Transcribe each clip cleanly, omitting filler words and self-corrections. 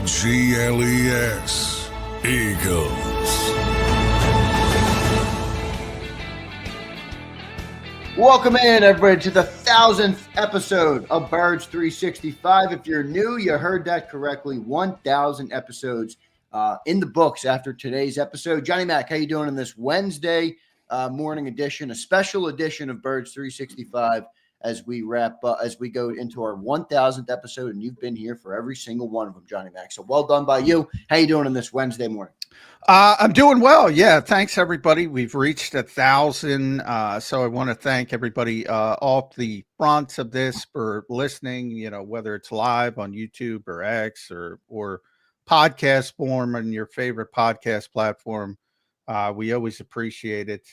E-A-G-L-E-S. Eagles. Welcome in, everybody, to the 1000th episode of Birds 365. If you're new, you heard that correctly. 1,000 episodes in the books after today's episode. Johnny Mac, how you doing on this Wednesday morning edition, a special edition of Birds 365 as we wrap up, as we go into our 1,000th episode, and you've been here for every single one of them, Johnny Mac. So well done by you. How you doing on this Wednesday morning? I'm doing well. Yeah. Thanks, everybody. We've reached 1,000. So I want to thank everybody off the front of this for listening, you know, whether it's live on YouTube or X or podcast form on your favorite podcast platform. We always appreciate it.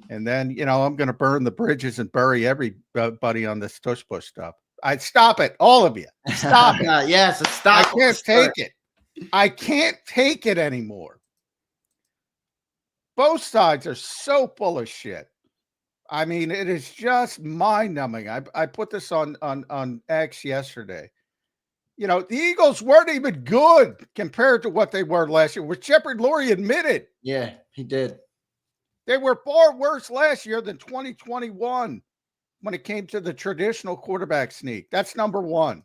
And then, you know, I'm going to burn the bridges and bury everybody on this Tush Push stuff. I'd stop it. All of you. Stop it. Yes, stop. I can't take it. I can't take it anymore. Both sides are so full of shit. I mean, it is just mind-numbing. I put this on X yesterday. You know, the Eagles weren't even good compared to what they were last year, which Jeffrey Lurie admitted. Yeah, he did. They were far worse last year than 2021 when it came to the traditional quarterback sneak. That's number one.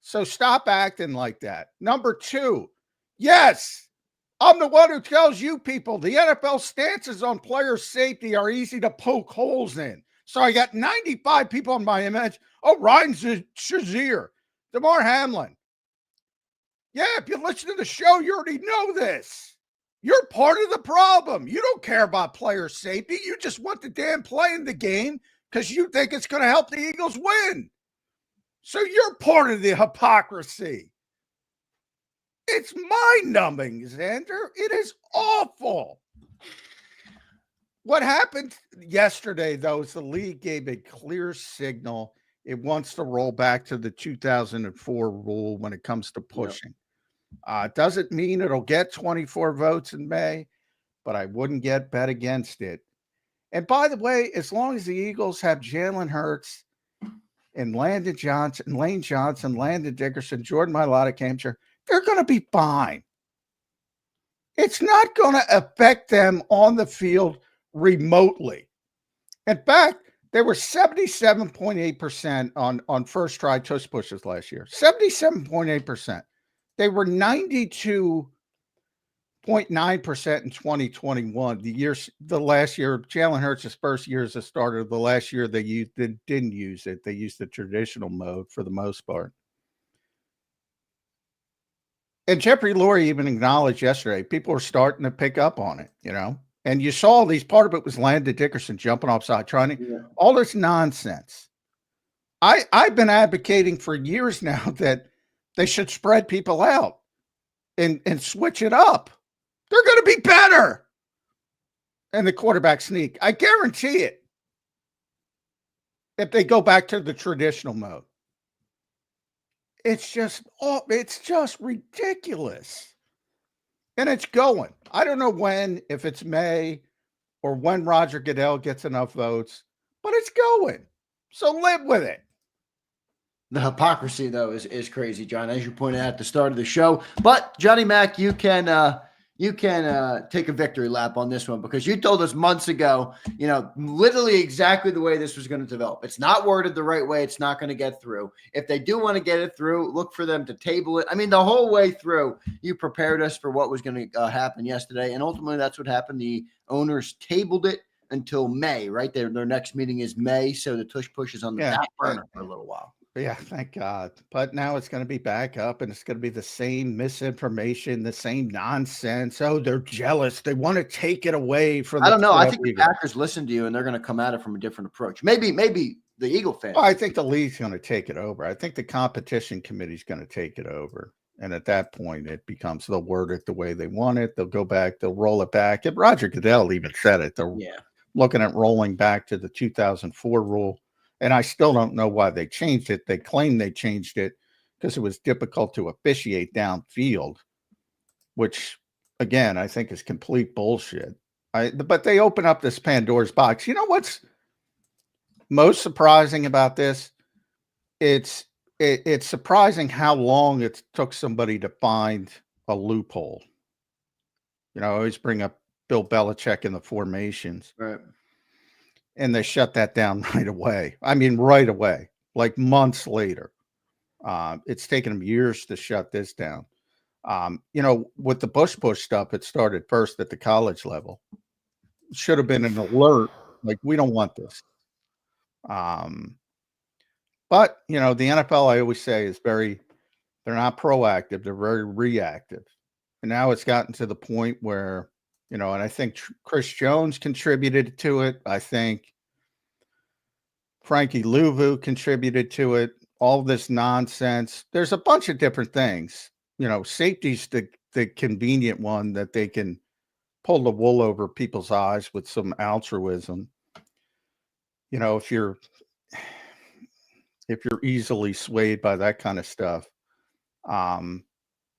So stop acting like that. Number two, yes, I'm the one who tells you people the NFL stances on player safety are easy to poke holes in. So I got 95 people on my image. Oh, Ryan Shazier, DeMar Hamlin. Yeah, if you listen to the show, you already know this. You're part of the problem. You don't care about player safety. You just want the damn play in the game because you think it's going to help the Eagles win. So you're part of the hypocrisy. It's mind-numbing, Zander. It is awful. What happened yesterday, though, is the league gave a clear signal. It wants to roll back to the 2004 rule when it comes to pushing. Doesn't mean it'll get 24 votes in May, but I wouldn't bet against it. And by the way, as long as the Eagles have Jalen Hurts and Lane Johnson, Landon Dickerson, Jordan Mailata, Camshire, they're going to be fine. It's not going to affect them on the field remotely. In fact, they were 77.8% on first try tush pushes last year. 77.8%. They were 92.9% in 2021. The last year, Jalen Hurts' first year as a starter, the last year they didn't use it. They used the traditional mode for the most part. And Jeffrey Lurie even acknowledged yesterday, people are starting to pick up on it, you know. And you saw these, part of it was Landon Dickerson jumping offside, trying to, all this nonsense. I've been advocating for years now that they should spread people out and switch it up. They're going to be better in the quarterback sneak. I guarantee it. If they go back to the traditional mode. It's just ridiculous. And it's going. I don't know when, if it's May or when Roger Goodell gets enough votes, but it's going. So live with it. The hypocrisy, though, is crazy, John, as you pointed out at the start of the show. But, Johnny Mac, you can take a victory lap on this one because you told us months ago, you know, literally exactly the way this was going to develop. It's not worded the right way. It's not going to get through. If they do want to get it through, look for them to table it. I mean, the whole way through, you prepared us for what was going to happen yesterday, and ultimately that's what happened. The owners tabled it until May, right? Their next meeting is May, so the tush push is on the back burner for a little while. Yeah, thank God. But now it's going to be back up and it's going to be the same misinformation, the same nonsense. Oh, they're jealous. They want to take it away from I don't know. I think the Packers listen to you and they're going to come at it from a different approach. Maybe the Eagle fans. Well, I think the league's going to take it over. I think the competition committee is going to take it over. And at that point, it becomes, they'll word it the way they want it. They'll go back. They'll roll it back. And Roger Goodell even said it. They're looking at rolling back to the 2004 rule. And I still don't know why they changed it. They claim they changed it because it was difficult to officiate downfield, which, again, I think is complete bullshit. But they open up this Pandora's box. You know what's most surprising about this? It's it's surprising how long it took somebody to find a loophole. I always bring up Bill Belichick and the formations. Right. And they shut that down right away. I mean, right away, like months later. It's taken them years to shut this down. With the push stuff, it started first at the college level. Should have been an alert. Like, we don't want this. But, the NFL, I always say, is they're not proactive. They're very reactive. And now it's gotten to the point where, and I think Chris Jones contributed to it. I think Frankie Louvu contributed to it. All this nonsense. There's a bunch of different things. Safety's the convenient one that they can pull the wool over people's eyes with some altruism. If you're easily swayed by that kind of stuff.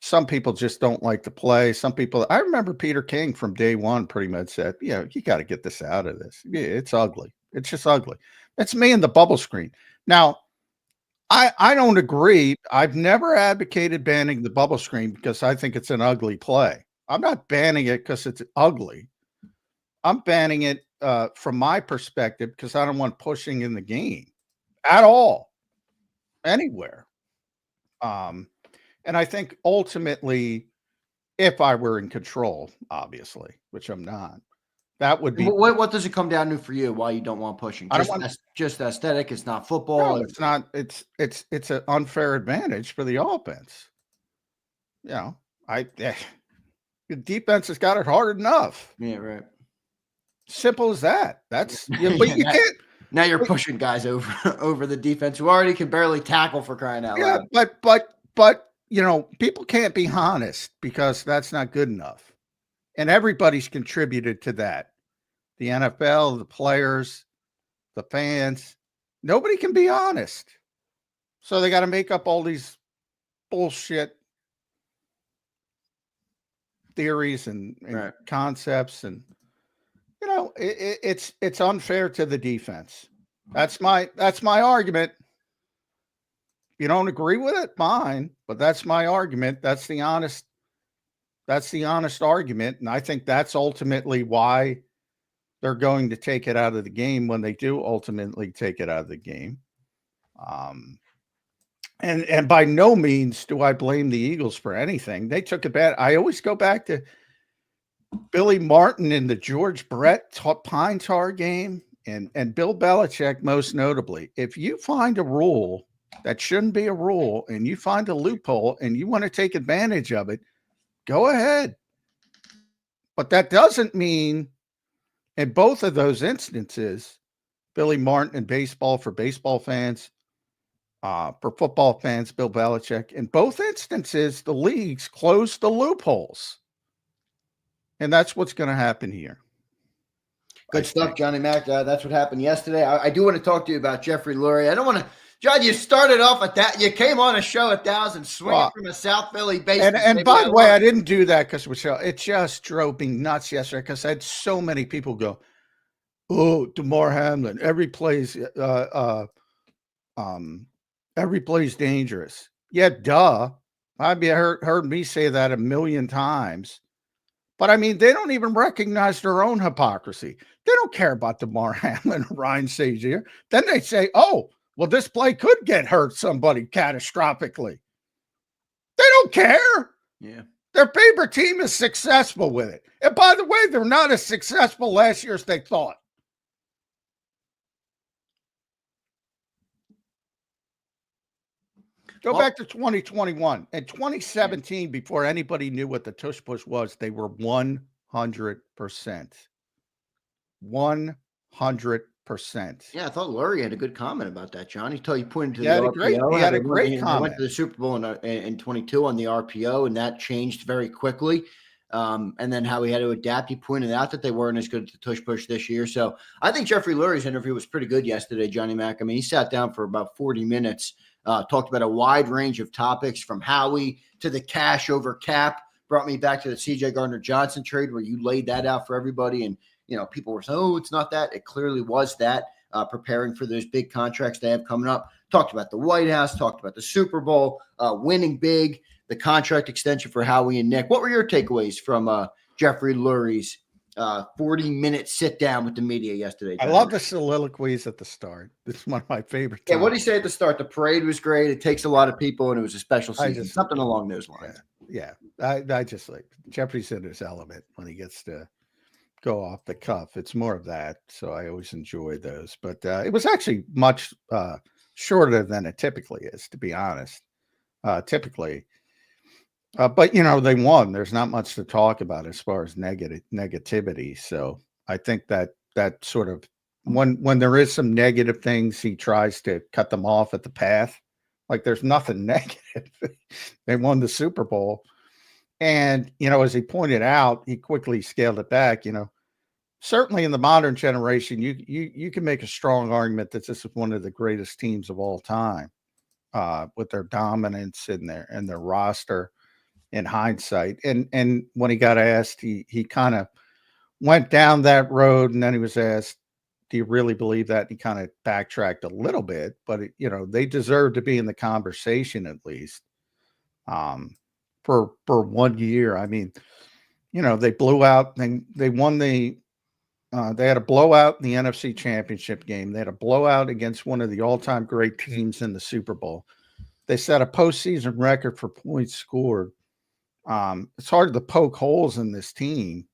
Some people just don't like to play. Some people, I remember Peter King from day one pretty much said, you got to get this out of this. Yeah, it's ugly. It's just ugly. It's me in the bubble screen. Now, I don't agree. I've never advocated banning the bubble screen because I think it's an ugly play. I'm not banning it because it's ugly. I'm banning it from my perspective because I don't want pushing in the game at all, anywhere. And I think ultimately, if I were in control, obviously, which I'm not, that would be. What does it come down to for you? Why you don't want pushing? Just aesthetic. It's not football. No, it's not. It's an unfair advantage for the offense. The defense has got it hard enough. Yeah, right. Simple as that. That's but you can't. Now you're pushing guys over the defense who already can barely tackle, for crying out loud. But people can't be honest because that's not good enough. And everybody's contributed to that. The NFL, the players, the fans. Nobody can be honest. So they got to make up all these bullshit theories and right. concepts. And, it's unfair to the defense. That's my argument. If you don't agree with it, fine. But that's my argument. That's the honest argument. And I think that's ultimately why they're going to take it out of the game when they do ultimately take it out of the game. And by no means do I blame the Eagles for anything. They took it bad. I always go back to Billy Martin in the George Brett Pine Tar game and Bill Belichick, most notably. If you find a rule that shouldn't be a rule and you find a loophole and you want to take advantage of it, go ahead. But that doesn't mean in both of those instances, Billy Martin and baseball for baseball fans, for football fans, Bill Belichick, in both instances, the leagues closed the loopholes. And that's what's going to happen here. Good stuff, Johnny Mac. That's what happened yesterday. I do want to talk to you about Jeffrey Lurie. I don't want to, John, you started off at that. You came on a show at 1,000 swinging from a South Philly basement. And by the way, I didn't do that because it just drove me nuts yesterday because I had so many people go, oh, DeMar Hamlin, every play's dangerous. Yeah, duh. I've heard me say that a million times. But, I mean, they don't even recognize their own hypocrisy. They don't care about DeMar Hamlin or Ryan Shazier. Then they say, oh, well, this play could get hurt somebody catastrophically. They don't care. Yeah. Their favorite team is successful with it. And by the way, they're not as successful last year as they thought. Go back to 2021. In 2017, before anybody knew what the Tush Push was, they were 100%. 100%. Yeah, I thought Lurie had a good comment about that, John. He pointed to the RPO. He had a great comment. He went to the Super Bowl in 22 on the RPO, and that changed very quickly. And then how he had to adapt. He pointed out that they weren't as good at the Tush Push this year. So I think Jeffrey Lurie's interview was pretty good yesterday, Johnny Mac. I mean, he sat down for about 40 minutes, talked about a wide range of topics from Howie to the cash over cap. Brought me back to the C.J. Gardner-Johnson trade where you laid that out for everybody. And, people were saying, oh, it's not that. It clearly was that, preparing for those big contracts they have coming up. talked about the White House, talked about the Super Bowl, winning big, the contract extension for Howie and Nick. What were your takeaways from Jeffrey Lurie's 40-minute sit down with the media yesterday? I love the soliloquies at the start. This is one of my favorite times. Yeah, what did he say at the start? The parade was great. It takes a lot of people, and it was a special season. Something along those lines. Yeah. I just like Jeffrey's in his element when he gets to go off the cuff. It's more of that. So I always enjoy those. But it was actually much shorter than it typically is, to be honest. Typically. But, they won. There's not much to talk about as far as negativity. So I think that sort of when there is some negative things, he tries to cut them off at the path. Like there's nothing negative. They won the Super Bowl. And, as he pointed out, he quickly scaled it back. Certainly in the modern generation, you can make a strong argument that this is one of the greatest teams of all time with their dominance and their roster. In hindsight, and when he got asked, he kind of went down that road, and then he was asked, "Do you really believe that?" And he kind of backtracked a little bit, but they deserve to be in the conversation at least. For 1 year, I mean, they blew out. They won the. They had a blowout in the NFC Championship game. They had a blowout against one of the all-time great teams in the Super Bowl. They set a postseason record for points scored. It's hard to poke holes in this team.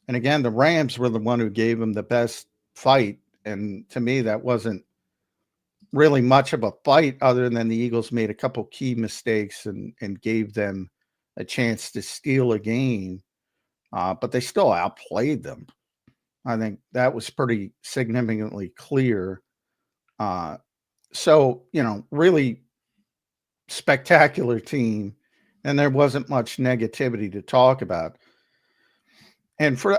And again, the Rams were the one who gave them the best fight. And to me, that wasn't really much of a fight other than the Eagles made a couple key mistakes and gave them a chance to steal a game. But they still outplayed them. I think that was pretty significantly clear. So, really spectacular team. And there wasn't much negativity to talk about. And for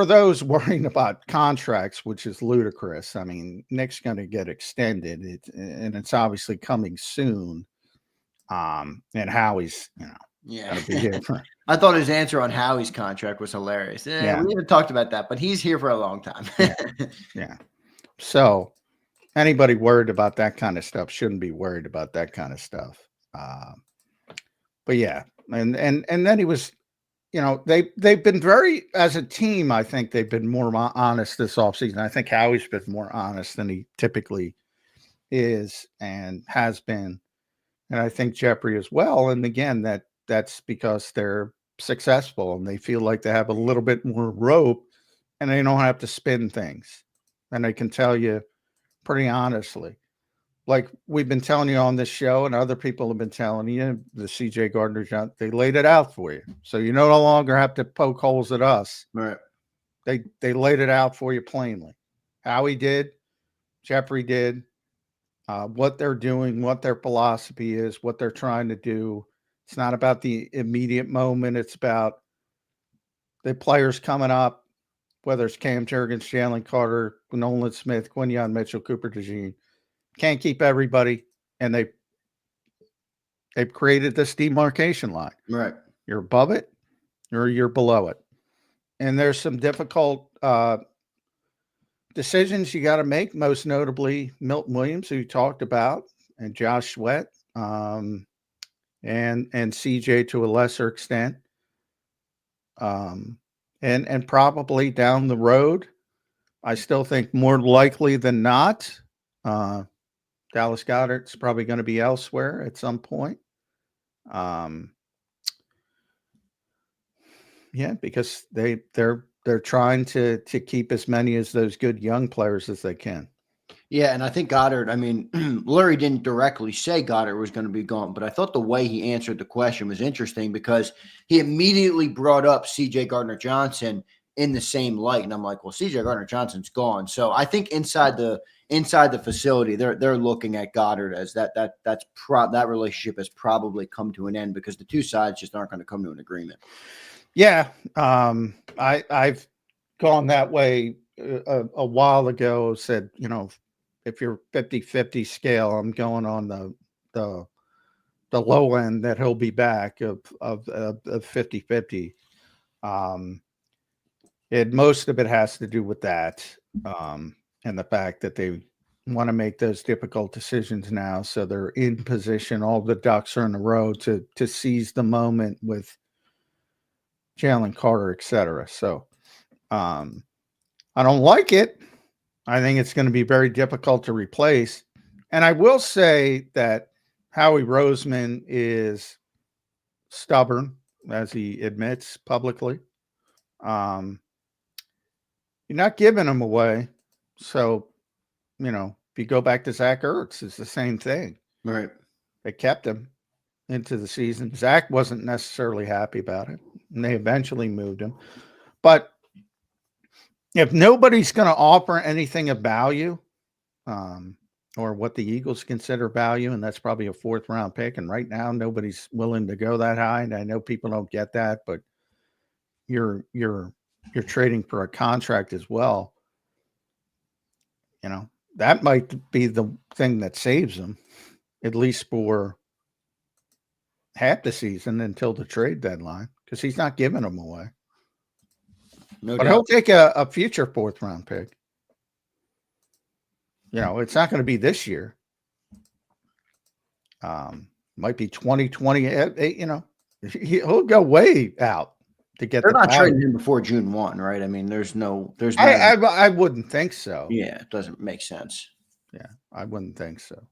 those worrying about contracts, which is ludicrous. I mean, Nick's going to get extended, and it's obviously coming soon. And Howie's, going to be here. I thought his answer on Howie's contract was hilarious. Yeah, we even talked about that, but he's here for a long time. Yeah. So anybody worried about that kind of stuff shouldn't be worried about that kind of stuff. But yeah, and then he was, they've been very, as a team, I think they've been more honest this offseason. I think Howie's been more honest than he typically is and has been. And I think Jeffrey as well. And again, that's because they're successful and they feel like they have a little bit more rope and they don't have to spin things. And I can tell you pretty honestly, like we've been telling you on this show and other people have been telling you, the CJ Gardner-Johnson, they laid it out for you. So you no longer have to poke holes at us. Right. They laid it out for you plainly. Howie did, Jeffrey did, what they're doing, what their philosophy is, what they're trying to do. It's not about the immediate moment. It's about the players coming up, whether it's Cam Jurgens, Jalen Carter, Nolan Smith, Quinyon Mitchell, Cooper DeJean. Can't keep everybody, and they've created this demarcation line. Right. You're above it or you're below it. And there's some difficult decisions you got to make, most notably Milton Williams, who you talked about, and Josh Sweat, and CJ to a lesser extent. And probably down the road, I still think more likely than not, Dallas Goedert's probably going to be elsewhere at some point. Because they're trying to keep as many as those good young players as they can. Yeah, and I think Goddard, I mean, Lurie didn't directly say Goddard was going to be gone, but I thought the way he answered the question was interesting because he immediately brought up CJ Gardner-Johnson in the same light. And I'm like, well, CJ Gardner-Johnson's gone. So I think inside the facility, they're looking at Goddard as that relationship has probably come to an end because the two sides just aren't going to come to an agreement. Yeah. I've gone that way a while ago, said, if you're 50-50 scale, I'm going on the low end that he'll be back of 50-50. And most of it has to do with that, and the fact that they want to make those difficult decisions now, so they're in position. All the ducks are in a row to seize the moment with Jalen Carter, etc. So I don't like it. I think it's going to be very difficult to replace. And I will say that Howie Roseman is stubborn, as he admits publicly. You're not giving him away. So, if you go back to Zach Ertz, it's the same thing. Right. They kept him into the season. Zach wasn't necessarily happy about it, and they eventually moved him. But if nobody's going to offer anything of value, or what the Eagles consider value, and that's probably a 4th round pick, and right now nobody's willing to go that high, and I know people don't get that, but you're trading for a contract as well. That might be the thing that saves them, at least for half the season until the trade deadline, because he's not giving them away. No but doubt. He'll take a future 4th round pick. It's not going to be this year. Might be 2028. He'll go way out to get. They're not trading him before June 1, right? I mean, there's no. I wouldn't think so. Yeah, it doesn't make sense. Yeah, I wouldn't think so.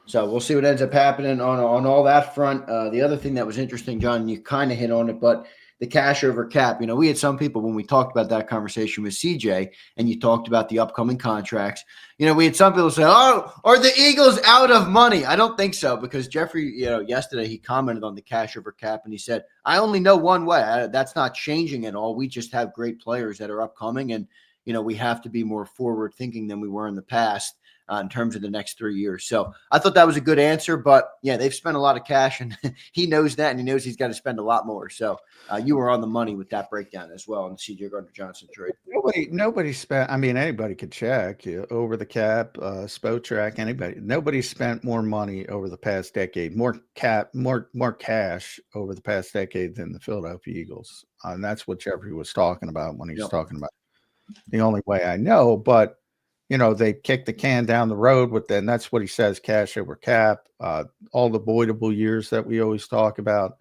So we'll see what ends up happening on all that front. The other thing that was interesting, John, you kind of hit on it, but the cash over cap. We had some people when we talked about that conversation with CJ, and you talked about the upcoming contracts. We had some people say, "Oh, are the Eagles out of money?" I don't think so, because Jeffrey, yesterday he commented on the cash over cap, and he said, "I only know one way. That's not changing at all. We just have great players that are upcoming, and we have to be more forward thinking than we were in the past." In terms of the next 3 years. So I thought that was a good answer, but yeah, they've spent a lot of cash, and he knows that, and he knows he's got to spend a lot more. So you were on the money with that breakdown as well in the CJ Gardner-Johnson trade. Nobody spent, anybody could check over the cap, Spotrac, anybody. Nobody spent more money over the past decade, more cash over the past decade than the Philadelphia Eagles. And that's what Jeffrey was talking about when he was talking about the only way I know, but they kicked the can down the road with that, and that's what he says, cash over cap, all the voidable years that we always talk about.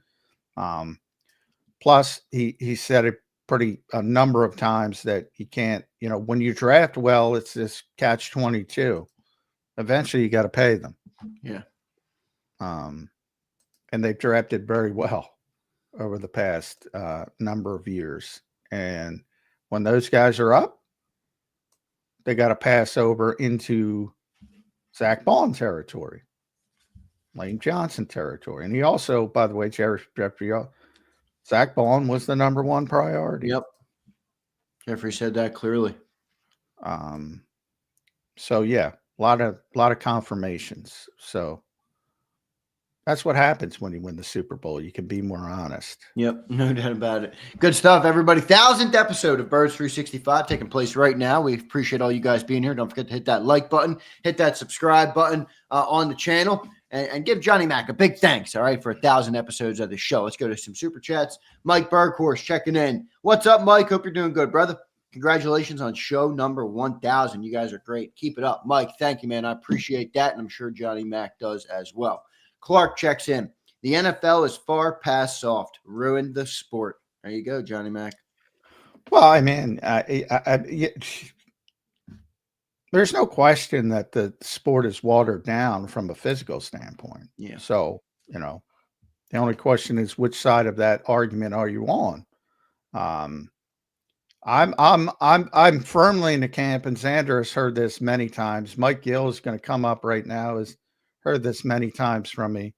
Plus, he said it a number of times that he can't, when you draft well, it's this catch-22. Eventually, you got to pay them. Yeah. And they've drafted very well over the past number of years. And when those guys are up, they got to pass over into Zach Bond territory, Lane Johnson territory. And he also, by the way, Jeffrey, Zach Bond was the number 1 priority. Yep. Jeffrey said that clearly. So yeah, a lot of confirmations. So that's what happens when you win the Super Bowl. You can be more honest. Yep, no doubt about it. Good stuff, everybody. 1000th episode of Birds 365 taking place right now. We appreciate all you guys being here. Don't forget to hit that like button, hit that subscribe button on the channel, and give Johnny Mac a big thanks, all right, for 1,000 episodes of the show. Let's go to some super chats. Mike Berghorst checking in. What's up, Mike? Hope you're doing good, brother. Congratulations on show number 1,000. You guys are great. Keep it up. Mike, thank you, man. I appreciate that, and I'm sure Johnny Mac does as well. Clark checks in. The NFL is far past soft. Ruined the sport. There you go, Johnny Mac. Well, there's no question that the sport is watered down from a physical standpoint. Yeah. So, the only question is which side of that argument are you on? I'm firmly in the camp, and Zander has heard this many times. Mike Gill is going to come up right now. Has heard this many times from me.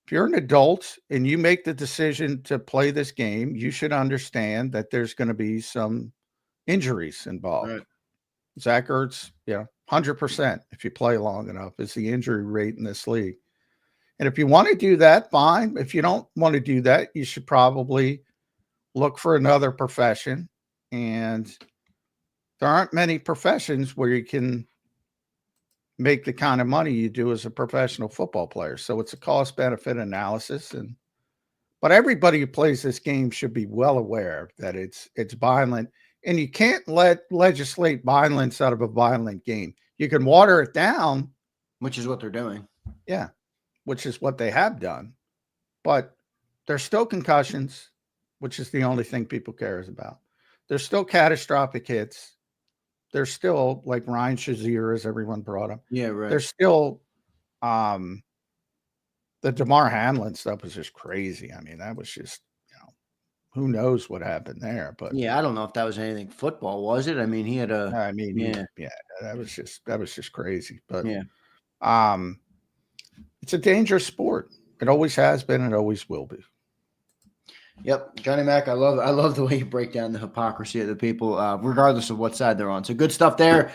If you're an adult and you make the decision to play this game, you should understand that there's going to be some injuries involved. Right. Zach Ertz, 100% if you play long enough is the injury rate in this league. And if you want to do that, fine. If you don't want to do that, you should probably look for another profession. And there aren't many professions where you can make the kind of money you do as a professional football player. So it's a cost-benefit analysis. But everybody who plays this game should be well aware that it's violent. And you can't legislate violence out of a violent game. You can water it down, which is what they're doing. yeah, which is what they have done. But there's still concussions, which is the only thing people cares about. There's still catastrophic hits. There's still, like Ryan Shazier, as everyone brought him. Yeah, right. There's still the DeMar Hamlin stuff was just crazy. I mean, that was just, who knows what happened there. But yeah, I don't know if that was anything football, was it? I mean, he had yeah, that was just crazy. But yeah, it's a dangerous sport. It always has been and always will be. Yep, Johnny Mac, I love the way you break down the hypocrisy of the people, regardless of what side they're on. So good stuff there.